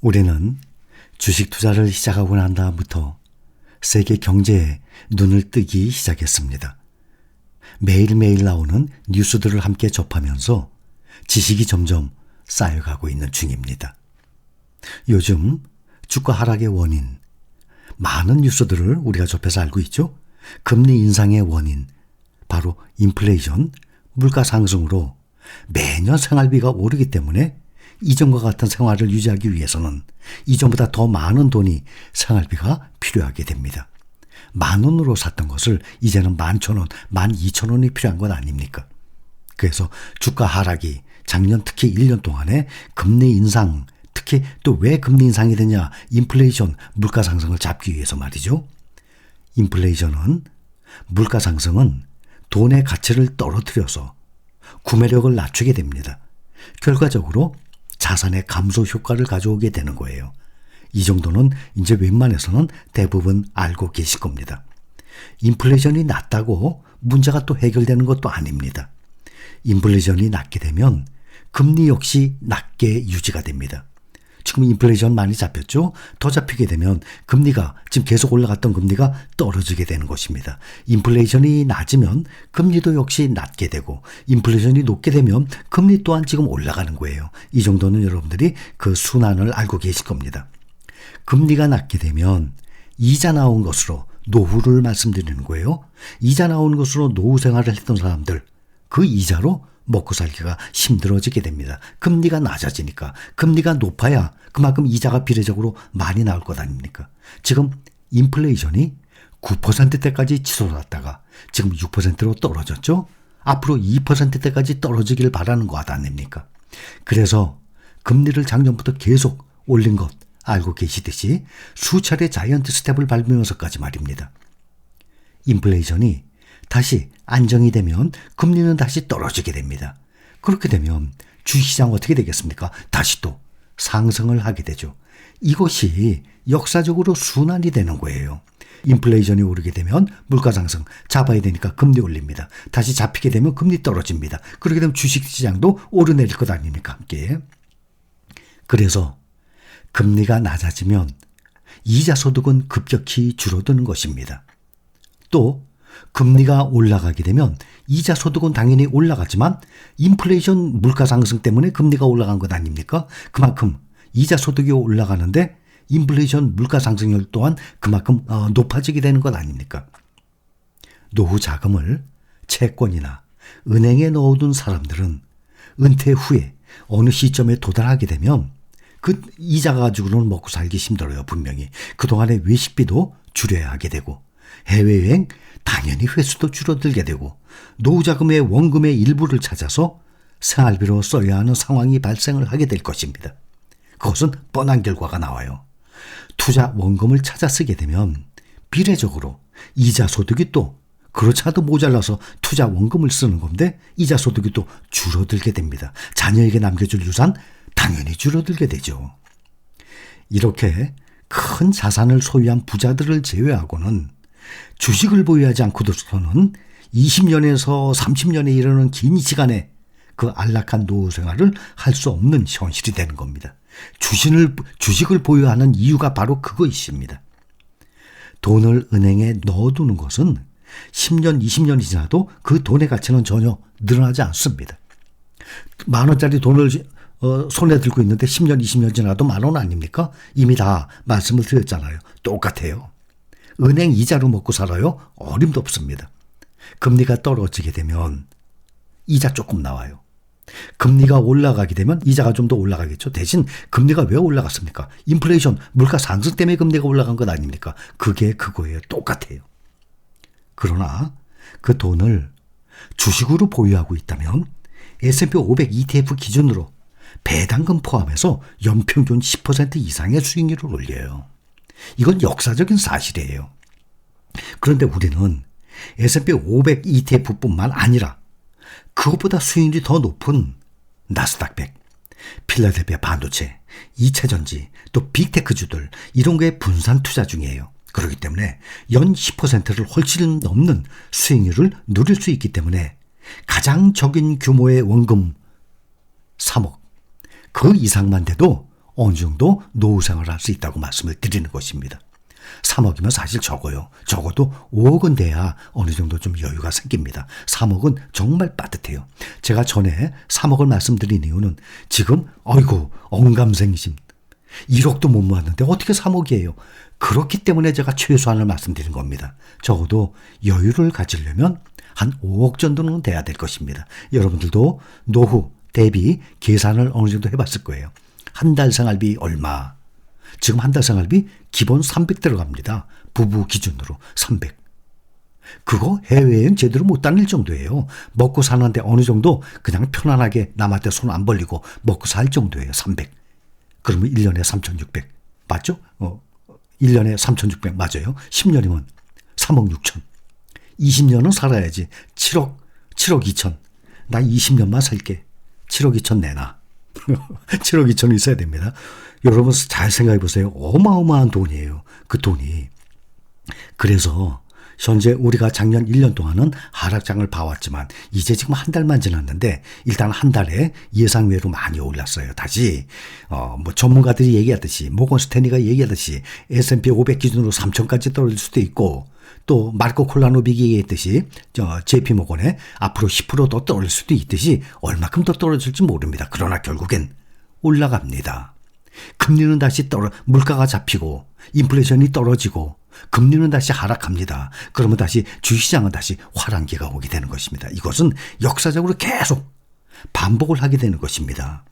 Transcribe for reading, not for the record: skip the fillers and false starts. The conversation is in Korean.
우리는 주식 투자를 시작하고 난 다음부터 세계 경제에 눈을 뜨기 시작했습니다. 매일매일 나오는 뉴스들을 함께 접하면서 지식이 점점 쌓여가고 있는 중입니다. 요즘 주가 하락의 원인, 많은 뉴스들을 우리가 접해서 알고 있죠. 금리 인상의 원인, 바로 인플레이션, 물가 상승으로 매년 생활비가 오르기 때문에 이전과 같은 생활을 유지하기 위해서는 이전보다 더 많은 돈이 생활비가 필요하게 됩니다. 10,000원으로 샀던 것을 이제는 11,000원, 12,000원이 필요한 건 아닙니까? 그래서 주가 하락이 작년 특히 1년 동안에 금리 인상, 특히 또 왜 금리 인상이 되냐, 인플레이션, 물가 상승을 잡기 위해서 말이죠. 인플레이션은, 물가 상승은 돈의 가치를 떨어뜨려서 구매력을 낮추게 됩니다. 결과적으로 자산의 감소 효과를 가져오게 되는 거예요. 이 정도는 이제 웬만해서는 대부분 알고 계실 겁니다. 인플레이션이 낮다고 문제가 또 해결되는 것도 아닙니다. 인플레이션이 낮게 되면 금리 역시 낮게 유지가 됩니다. 지금 인플레이션 많이 잡혔죠? 더 잡히게 되면 금리가, 지금 계속 올라갔던 금리가 떨어지게 되는 것입니다. 인플레이션이 낮으면 금리도 역시 낮게 되고, 인플레이션이 높게 되면 금리 또한 지금 올라가는 거예요. 이 정도는 여러분들이 그 순환을 알고 계실 겁니다. 금리가 낮게 되면 이자 나온 것으로 노후를 말씀드리는 거예요. 이자 나오는 것으로 노후 생활을 했던 사람들, 그 이자로 먹고 살기가 힘들어지게 됩니다. 금리가 낮아지니까. 금리가 높아야 그만큼 이자가 비례적으로 많이 나올 것 아닙니까? 지금 인플레이션이 9%대까지 치솟았다가 지금 6%로 떨어졌죠? 앞으로 2%대까지 떨어지기를 바라는 것 아닙니까? 그래서 금리를 작년부터 계속 올린 것 알고 계시듯이 수차례 자이언트 스텝을 밟으면서까지 말입니다. 인플레이션이 다시 안정이 되면 금리는 다시 떨어지게 됩니다. 그렇게 되면 주식시장 어떻게 되겠습니까? 다시 또 상승을 하게 되죠. 이것이 역사적으로 순환이 되는 거예요. 인플레이션이 오르게 되면 물가 상승 잡아야 되니까 금리 올립니다. 다시 잡히게 되면 금리 떨어집니다. 그렇게 되면 주식시장도 오르내릴 것 아닙니까? 함께. 그래서 금리가 낮아지면 이자 소득은 급격히 줄어드는 것입니다. 또 금리가 올라가게 되면 이자 소득은 당연히 올라가지만 인플레이션 물가 상승 때문에 금리가 올라간 것 아닙니까? 그만큼 이자 소득이 올라가는데 인플레이션 물가 상승률 또한 그만큼 높아지게 되는 것 아닙니까? 노후 자금을 채권이나 은행에 넣어둔 사람들은 은퇴 후에 어느 시점에 도달하게 되면 그 이자 가지고는 먹고 살기 힘들어요. 분명히. 그동안의 외식비도 줄여야 하게 되고, 해외여행 당연히 횟수도 줄어들게 되고, 노후자금의 원금의 일부를 찾아서 생활비로 써야 하는 상황이 발생을 하게 될 것입니다. 그것은 뻔한 결과가 나와요. 투자 원금을 찾아 쓰게 되면 비례적으로 이자 소득이 또 그렇지 않아도 모자라서 투자 원금을 쓰는 건데 이자 소득이 또 줄어들게 됩니다. 자녀에게 남겨줄 유산 당연히 줄어들게 되죠. 이렇게 큰 자산을 소유한 부자들을 제외하고는 주식을 보유하지 않고서는 20년에서 30년에 이르는 긴 시간에 그 안락한 노후 생활을 할 수 없는 현실이 되는 겁니다. 주식을 보유하는 이유가 바로 그것입니다. 돈을 은행에 넣어두는 것은 10년, 20년이 지나도 그 돈의 가치는 전혀 늘어나지 않습니다. 10,000원짜리 돈을 손에 들고 있는데 10년, 20년 지나도 10,000원 아닙니까? 이미 다 말씀을 드렸잖아요. 똑같아요. 은행 이자로 먹고 살아요? 어림도 없습니다. 금리가 떨어지게 되면 이자 조금 나와요. 금리가 올라가게 되면 이자가 좀 더 올라가겠죠. 대신 금리가 왜 올라갔습니까? 인플레이션, 물가 상승 때문에 금리가 올라간 것 아닙니까? 그게 그거예요. 똑같아요. 그러나 그 돈을 주식으로 보유하고 있다면 S&P 500 ETF 기준으로 배당금 포함해서 연평균 10% 이상의 수익률을 올려요. 이건 역사적인 사실이에요. 그런데 우리는 S&P 500 ETF뿐만 아니라 그것보다 수익률이 더 높은 나스닥 100, 필라델피아 반도체, 2차전지, 또 빅테크주들 이런 거에 분산 투자 중이에요. 그렇기 때문에 연 10%를 훨씬 넘는 수익률을 누릴 수 있기 때문에 가장 적은 규모의 원금 3억, 그 이상만 돼도 어느 정도 노후 생활을 할 수 있다고 말씀을 드리는 것입니다. 3억이면 사실 적어요. 적어도 5억은 돼야 어느 정도 좀 여유가 생깁니다. 3억은 정말 빠듯해요. 제가 전에 3억을 말씀드린 이유는 지금 어이구 언감생심 1억도 못 모았는데 어떻게 3억이에요. 그렇기 때문에 제가 최소한을 말씀드린 겁니다. 적어도 여유를 가지려면 한 5억 정도는 돼야 될 것입니다. 여러분들도 노후 대비 계산을 어느 정도 해봤을 거예요. 한 달 생활비 얼마? 지금 한 달 생활비 기본 300 들어갑니다. 부부 기준으로 300. 그거 해외여행 제대로 못 다닐 정도예요. 먹고 사는데 어느 정도 그냥 편안하게 남한테 손 안 벌리고 먹고 살 정도예요. 300. 그러면 1년에 3,600. 맞죠? 1년에 3,600 맞아요. 10년이면 3억 6천. 20년은 살아야지. 7억 2천. 나 20년만 살게. 7억 2천 내놔. 7억 2천이 있어야 됩니다. 여러분 잘 생각해 보세요. 어마어마한 돈이에요. 그 돈이. 그래서 현재 우리가 작년 1년 동안은 하락장을 봐왔지만 이제 지금 한 달만 지났는데 일단 한 달에 예상외로 많이 올랐어요. 다시 뭐 전문가들이 얘기하듯이 모건 스탠리가 얘기하듯이 S&P 500 기준으로 3천까지 떨어질 수도 있고 또 마르코 콜라노빅이 얘기했듯이 JP 모건에 앞으로 10% 더 떨어질 수도 있듯이 얼마큼 더 떨어질지 모릅니다. 그러나 결국엔 올라갑니다. 금리는 다시 물가가 잡히고 인플레이션이 떨어지고 금리는 다시 하락합니다. 그러면 다시 주식시장은 다시 화랑기가 오게 되는 것입니다. 이것은 역사적으로 계속 반복을 하게 되는 것입니다.